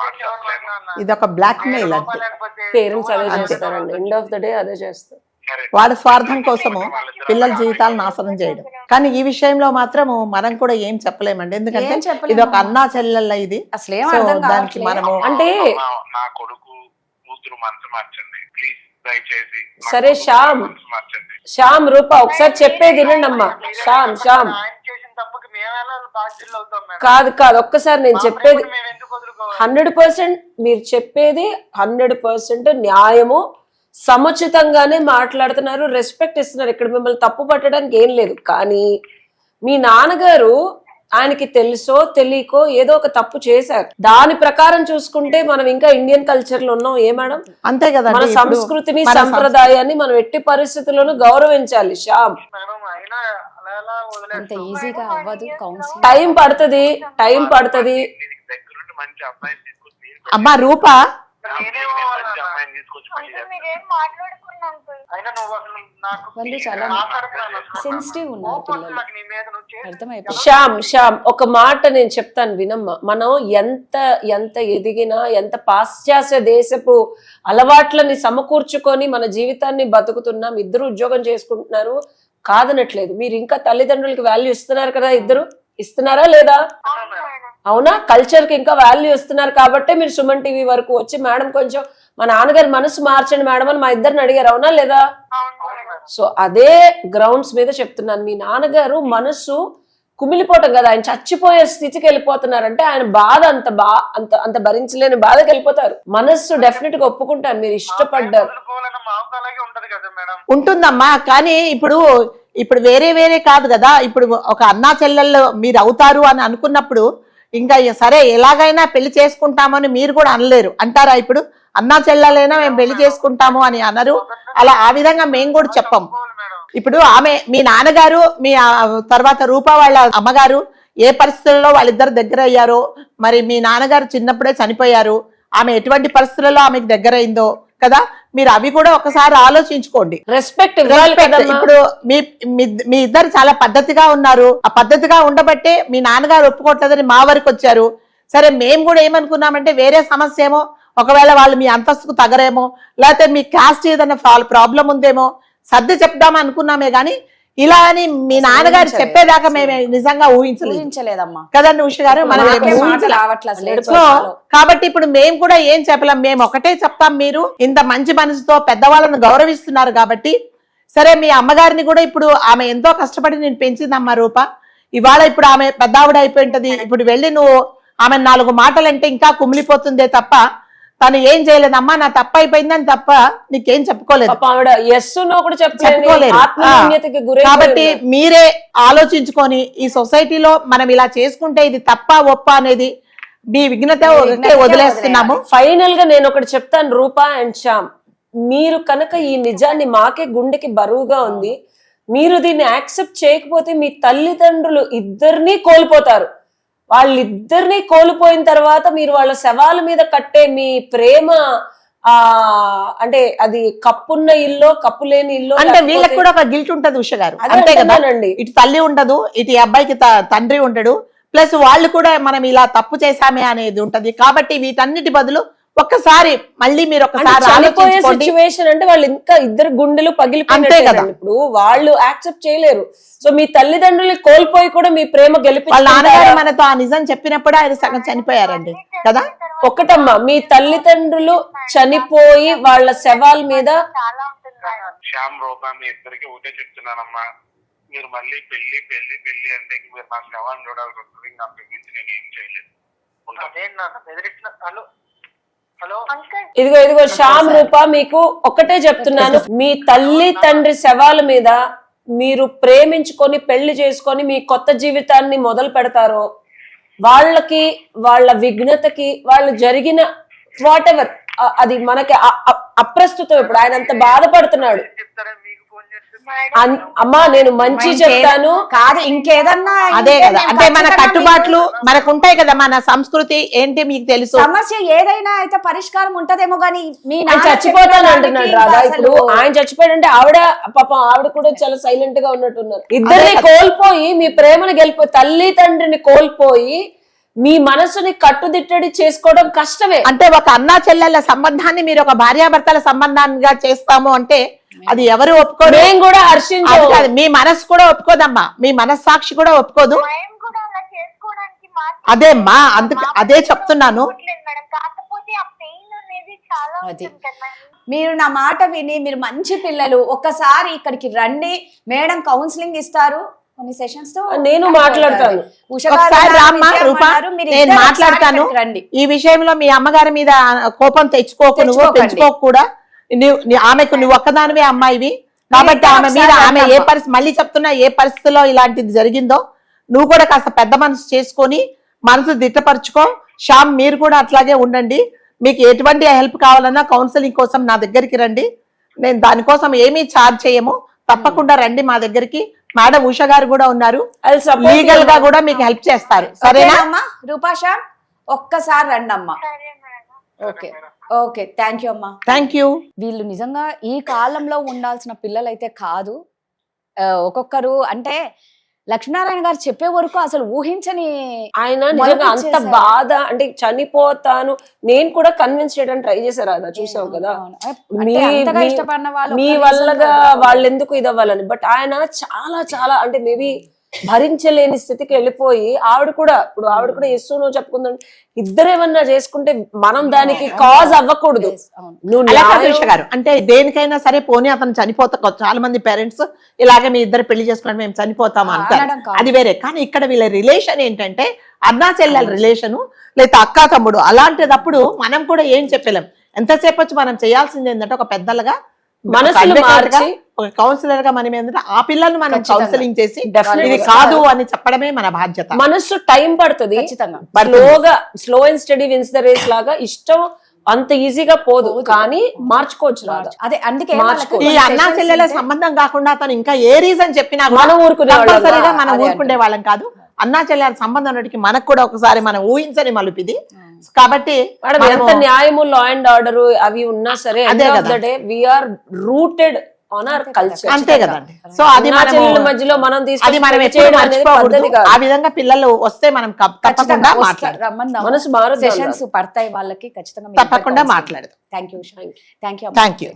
మాట చెప్పలేను. ఇదొక బ్లాక్ మెయిల్ అంతే. పేరెంట్స్ అదే చేస్తారండి, ఎండ్ ఆఫ్ ద డే అదే చేస్తారు. సరే, వాడి స్వార్థం కోసము పిల్లల జీవితాలు నాశనం చేయడం. కానీ ఈ విషయంలో మాత్రము మనం కూడా ఏం చెప్పలేమండి, ఎందుకంటే ఏం చెప్పలేము. ఇది ఒక అన్నా చెల్లెళ్ళ ఇది. అసలు ఏం సో అర్థం దానికి కావట్లేదు. మనము అంటే నా కొడుకు కూతురు మనసు మార్చండి ప్లీజ్, దయచేసి నా సరే, కొడుకు శ్యామ్. మనసు మార్చండి. శ్యామ్, రూపా ఒకసారి చెప్పేది వినండి అమ్మా. శ్యామ్, ఆయన చేసిన తప్పుకి మేమేలా బాధ్యులు అవుతాం మేడం? కాదు ఒక్కసారి నేను చెప్పేది మేము ఎందుకు వదులుకోవాలి? 100% మీరు చెప్పేది 100% న్యాయము, సముచితంగానే మాట్లాడుతున్నారు, రెస్పెక్ట్ ఇస్తున్నారు. ఇక్కడ మిమ్మల్ని తప్పు పట్టడానికి ఏం లేదు. కానీ మీ నాన్నగారు ఆయనకి తెలుసో తెలియకో ఏదో ఒక తప్పు చేశారు. దాని ప్రకారం చూసుకుంటే మనం ఇంకా ఇండియన్ కల్చర్ లో ఉన్నాం. ఏ మేడం, అంతే కదా, మన సంస్కృతిని సంప్రదాయాన్ని మనం ఎట్టి పరిస్థితుల్లోనూ గౌరవించాలి. శ్యామ్, మేడం అయినా అలా ఎలా అంత వదిలేస్తాం? ఈజీగా అవ్వదు కౌన్సిలింగ్. టైం పడుతుంది. నీకు దగ్గరుండి మంచి అబ్బాయిని తీసుకొచ్చి మీరు అమ్మా రూప, నేనే మంచి అమ్మాయిని తీసుకొచ్చి పెళ్లి అంకుల్ చేస్తాను. మీరేం మాట్లాడుకున్నా అంకుల్. అయినా నువ్వు అసలు నాకు వాళ్ళు చాలా మాట్లాడుతున్నాను అసలు. సెన్సిటివ్ ఉన్నారు కోపం పిల్లలు, నాకు నీ మీద నువ్వు చేసిన అర్థమైపోయింది. శ్యామ్ ఒక మాట నేను చెప్తాను వినమ్మా. మనం ఎంత ఎదిగినా, ఎంత పాశ్చాత్య దేశపు అలవాట్లని సమకూర్చుకొని మన జీవితాన్ని బతుకుతున్నాం. ఇద్దరు ఉద్యోగం చేసుకుంటున్నారు, కాదనట్లేదు. మీరు ఇంకా తల్లిదండ్రులకి వాల్యూ ఇస్తున్నారు కదా, ఇద్దరు ఇస్తున్నారా లేదా? అవునా? కల్చర్ కి ఇంకా వాల్యూ ఇస్తున్నారు కాబట్టి మీరు సుమన్ టీవీ వరకు వచ్చి మేడం కొంచెం మా నాన్నగారి మనసు మార్చండి మేడం అని మా ఇద్దరిని అడిగారు, అవునా లేదా? సో అదే గ్రౌండ్స్ మీద చెప్తున్నాను. మీ నాన్నగారు మనసు కుమిలిపోవటం కదా, ఆయన చచ్చిపోయే స్థితికి వెళ్ళిపోతున్నారంటే ఆయన బాధ అంత భరించలేని బాధకి వెళ్ళిపోతారు. మనస్సు డెఫినెట్ గా ఒప్పుకుంటారు, మీరు ఇష్టపడ్డారు. వదులుకోవాలన్న మాకు అలాగే ఉంటది కదా మేడం. ఉంటుందమ్మా. కానీ ఇప్పుడు వేరే కాదు కదా. ఇప్పుడు ఒక అన్నా చెల్లెళ్ళు మీరు అవుతారు అని అనుకున్నప్పుడు ఇంకా సరే ఎలాగైనా పెళ్లి చేసుకుంటామని మీరు కూడా అనలేరు, అంటారా? ఇప్పుడు అన్నా చెల్లెలైనా మేము పెళ్లి చేసుకుంటాము అని అనరు. అలా ఆ విధంగా మేము కూడా చెప్పాం. ఇప్పుడు మీ నాన్నగారు, మీ తర్వాత రూపా వాళ్ళ అమ్మగారు ఏ పరిస్థితుల్లో వాళ్ళిద్దరు దగ్గర అయ్యారో, మరి మీ నాన్నగారు చిన్నప్పుడే చనిపోయారు, ఆమె ఎటువంటి పరిస్థితుల్లో ఆమెకు దగ్గర అయిందో కదా, మీరు అవి కూడా ఒకసారి ఆలోచించుకోండి. రెస్పెక్ట్ ఇప్పుడు మీ ఇద్దరు చాలా పద్ధతిగా ఉన్నారు. ఆ పద్ధతిగా ఉండబట్టే మీ నాన్నగారు ఒప్పుకోవట్లేదని మా వరకు వచ్చారు. సరే, మేము కూడా ఏమనుకున్నామంటే వేరే సమస్య ఏమో, ఒకవేళ వాళ్ళు మీ అంతస్తుకు తగరేమో, లేకపోతే మీ కాస్ట్ ఏదైనా ప్రాబ్లం ఉందేమో సర్ది చెప్దాం అనుకున్నామే గానీ ఇలా అని మీ నాన్నగారు చెప్పేదాకా మేము నిజంగా ఊహించలేదమ్మా కదండి ఉష గారు. మనం సో కాబట్టి ఇప్పుడు మేము కూడా ఏం చెప్పలేం. మేము ఒకటే చెప్తాం, మీరు ఇంత మంచి మనసుతో పెద్దవాళ్ళను గౌరవిస్తున్నారు కాబట్టి. సరే, మీ అమ్మగారిని కూడా ఇప్పుడు ఆమె ఎంతో కష్టపడి నేను పెంచిందమ్మా రూప. ఇవాళ ఇప్పుడు ఆమె పెద్ద ఆవిడ అయిపోయి ఉంటది. ఇప్పుడు వెళ్ళి నువ్వు ఆమె 4 మాటలంటే ఇంకా కుమిలిపోతుందే తప్ప తను ఏం చేయలేదమ్మా, నా తప్ప అయిపోయిందని తప్ప నీకేం చెప్పుకోలేదు. కాబట్టి మీరే ఆలోచించుకొని ఈ సొసైటీలో మనం ఇలా చేసుకుంటే ఇది తప్ప ఒప్ప అనేది మీ విఘ్నత వదిలేస్తున్నాము. ఫైనల్ గా నేను ఒకటి చెప్తాను రూపా అండ్ శ్యామ్, మీరు కనుక ఈ నిజాన్ని, మాకే గుండెకి బరువుగా ఉంది, మీరు దీన్ని యాక్సెప్ట్ చేయకపోతే మీ తల్లిదండ్రులు ఇద్దరినీ కోల్పోతారు. వాళ్ళిద్దరినీ కోల్పోయిన తర్వాత మీరు వాళ్ళ శవాల మీద కట్టే మీ ప్రేమ అంటే అది కప్పున్న ఇల్లు కప్పు లేని ఇల్లు అంటే వీళ్ళకి కూడా ఒక గిల్ట్ ఉంటది ఉష గారు, అంతే కదా. ఇటు తల్లి ఉండదు, ఇటు అబ్బాయికి తండ్రి ఉండడు, ప్లస్ వాళ్ళు కూడా మనం ఇలా తప్పు చేశామే అనేది ఉంటది. కాబట్టి వీటన్నిటి బదులు ఒక్కసారి మళ్ళీ మీరు అంటే ఒకసారి చనిపోయే ఆలోచించుకోండి. సిచ్యువేషన్ అంటే వాళ్ళు ఇంకా ఇద్దరు గుండెలు అంతే కదా. పగిలిపోయినట్టే. ఇప్పుడు వాళ్ళు యాక్సెప్ట్ చేయలేరు. సో మీ తల్లిదండ్రులు కోల్పోయి కూడా మీ ప్రేమ వాళ్ళ నాన్నగారు గెలిపించుకుంటారా? మనతో ఆ నిజం చెప్పినప్పుడు ఆయన సగం చనిపోయారండి కదా. ఒకటమ్మా, మీ తల్లిదండ్రులు చనిపోయి వాళ్ళ శవాల మీద చాలా ఉంటుంది మేడం. శ్యామ్ రూపా మీ ఇద్దరికి ఒకటే చెప్తున్నానమ్మా, మీరు మళ్ళీ పెళ్లి పెళ్లి పెళ్లి అంటే మీరు నా శవాన్ని చూడాల్సి వస్తుంది. ఇంకా అంతకు మించి నేను ఏం చేయలేదు. ఉంటా. అదేంటి నాన్న బెదిరిస్తున్నా? హలో హలో అంకుల్ ఇదిగో శ్యామ్ రూప, మీకు ఒకటే చెప్తున్నాను, మీ తల్లి తండ్రి శవాల మీద మీరు ప్రేమించుకొని పెళ్లి చేసుకొని మీ కొత్త జీవితాన్ని మొదలు పెడతారో, వాళ్ళకి వాళ్ళ విఘ్నతకి వాళ్ళు జరిగిన వాట్ ఎవర్ అది మనకి అప్రస్తుతం. ఇప్పుడు ఆయన అంత బాధపడుతున్నాడు. చెప్తారా మీకు ఫోన్ చేస్తే? అమ్మా నేను మంచి చెప్తాను. కాదు ఇంకేదన్నా అదే ఉంటే కదా, మేము అంటే మన ఖచ్చితంగా కట్టుబాట్లు మనకు ఉంటాయి కదా, మన సంస్కృతి ఏంటి మీకు తెలుసు. సమస్య ఏదైనా అయితే పరిష్కారం ఉంటదేమో గానీ మీ ఆయన నాన్న చచ్చిపోతాను చెప్పిన అంటున్నాడు దానికి రాదా. అసలు ఇప్పుడు ఆయన చచ్చిపోయాడంటే ఆవిడ కూడా చాలా సైలెంట్ గా ఉన్నట్టున్నారు. ఇద్దరిని కోల్పోయి మీ ప్రేమను గెలిపోయి తల్లి తండ్రిని కోల్పోయి మీ మనసుని కట్టుదిట్టడి చేసుకోవడం కష్టమే. అంటే ఒక అన్నా చెల్లెళ్ళ సంబంధాన్ని మీరు ఒక భార్యాభర్తల సంబంధాన్ని చేస్తాము అంటే అది ఎవరు ఒప్పుకోరు. మేము కూడా అది హర్షించాము. కాదు, మీ మనసు కూడా ఒప్పుకోదమ్మా, మీ మనస్సాక్షి కూడా ఒప్పుకోదు. మేము కూడా అలా చేసుకోవడానికి అదేమ్మా, అదే చెప్తున్నాను. మేడం. కాకపోతే ఆ పెయిన్ అనేది చాలా అది. ఉంటుంది కదా మేడం. మీరు నా మాట విని మీరు మంచి పిల్లలు ఒక్కసారి ఇక్కడికి రండి, మేడం కౌన్సిలింగ్ ఇస్తారు కొన్ని సెషన్స్ తో. నేను మాట్లాడతాను. ఒకసారి రామ్మా రూపా, నేను మాట్లాడతాను. ఈ విషయంలో మీ అమ్మగారి మీద కోపం తెచ్చుకోకు, నువ్వు పెంచుకోకు కూడా. ఆమెకు నువ్వు ఒక్కదానివే అమ్మాయివి కాబట్టి ఆమె మీద ఆమె ఏ పరిస్థితి, మళ్ళీ చెప్తున్నా, ఏ పరిస్థితిలో ఇలాంటిది జరిగిందో నువ్వు కూడా కాస్త పెద్ద మనసు చేసుకొని మనసు దిట్టపరచుకో. శ్యామ్ మీరు కూడా అట్లాగే ఉండండి. మీకు ఎటువంటి హెల్ప్ కావాలన్నా కౌన్సిలింగ్ కోసం నా దగ్గరికి రండి. నేను దానికోసం ఏమీ ఛార్జ్ చేయము, తప్పకుండా రండి మా దగ్గరికి. మేడం ఉష గారు కూడా ఉన్నారు, లీగల్ గా కూడా మీకు హెల్ప్ చేస్తారు. సరేనా అమ్మా రూపాషా? ఒక్కసారి రండి అమ్మా. సరే madam. Okay okay, thank you అమ్మా. Thank you. వీళ్ళు నిజంగా ఈ కాలంలో ఉండాల్సిన పిల్లలైతే కాదు. ఒక్కొక్కరు అంటే లక్ష్మీనారాయణ గారు చెప్పే వరకు అసలు ఊహించని ఆయన నిజంగా అంత బాధ, అంటే చనిపోతాను నేను కూడా కన్విన్స్ చేయడానికి ట్రై చేశారు. అదా చూసావు కదా, మీ వల్లగా వాళ్ళు ఎందుకు ఇది అవ్వాలని. బట్ ఆయన చాలా చాలా అంటే మేబీ భరించలేని స్థితికి వెళ్ళిపోయి ఆవిడ కూడా ఎస్సు నువ్వు చెప్పుకుందాం, ఇద్దరేమన్నా చేసుకుంటే మనం దానికి కాజ్ అవ్వకూడదు. ఉష గారు అంటే దేనికైనా సరే పోనీ అతను చనిపోతా, చాలా మంది పేరెంట్స్ ఇలాగే మీ ఇద్దరు పెళ్లి చేసుకుని మేము చనిపోతాం అంటారు, అది వేరే. కానీ ఇక్కడ వీళ్ళ రిలేషన్ ఏంటంటే అన్నా చెల్లెల రిలేషను, లేదా అక్కా తమ్ముడు. అలాంటిదప్పుడు మనం కూడా ఏం చెప్పలేం. ఎంతసేపు వచ్చి మనం చేయాల్సింది ఏంటంటే ఒక పెద్దలుగా మనసులు మార్చి ఒక కౌన్సిలర్ గా మనం ఏంటంటే ఆ పిల్లల్ని మనం కౌన్సిలింగ్ చేసి ఇది కాదు అని చెప్పడమే మన బాధ్యత. మనసు టైం పడుతుంది, slow and steady wins the race లాగా. ఇష్టం అంత ఈజీగా పోదు, కానీ మార్చుకోవచ్చు. అదే అందుకే ఈ అన్నా చెల్లెల సంబంధం కాకుండా అతను ఇంకా ఏ రీజన్ చెప్పినా మనం ఊరుకునే మనం ఊరుకునే వాళ్ళం కాదు. అన్నా చెల్లెల సంబంధం అన్నిటికీ మనకు కూడా ఒకసారి మనం ఊహించని మలుపిది. కాబట్టి ఎంత న్యాయము, లా అండ్ ఆర్డర్ అవి ఉన్నా సరే we are rooted on our culture. అంతే కదండి. సో అది మధ్యలో మనం అది మనం మర్చిపోకూడదు. ఆ విధంగా పిల్లలు వస్తే మనం తప్పకుండా మాట్లాడదాం, మనసు మారు సెషన్స్ పడతాయి వాళ్ళకి ఖచ్చితంగా తప్పకుండా మాట్లాడదాం. Thank you. Thank you.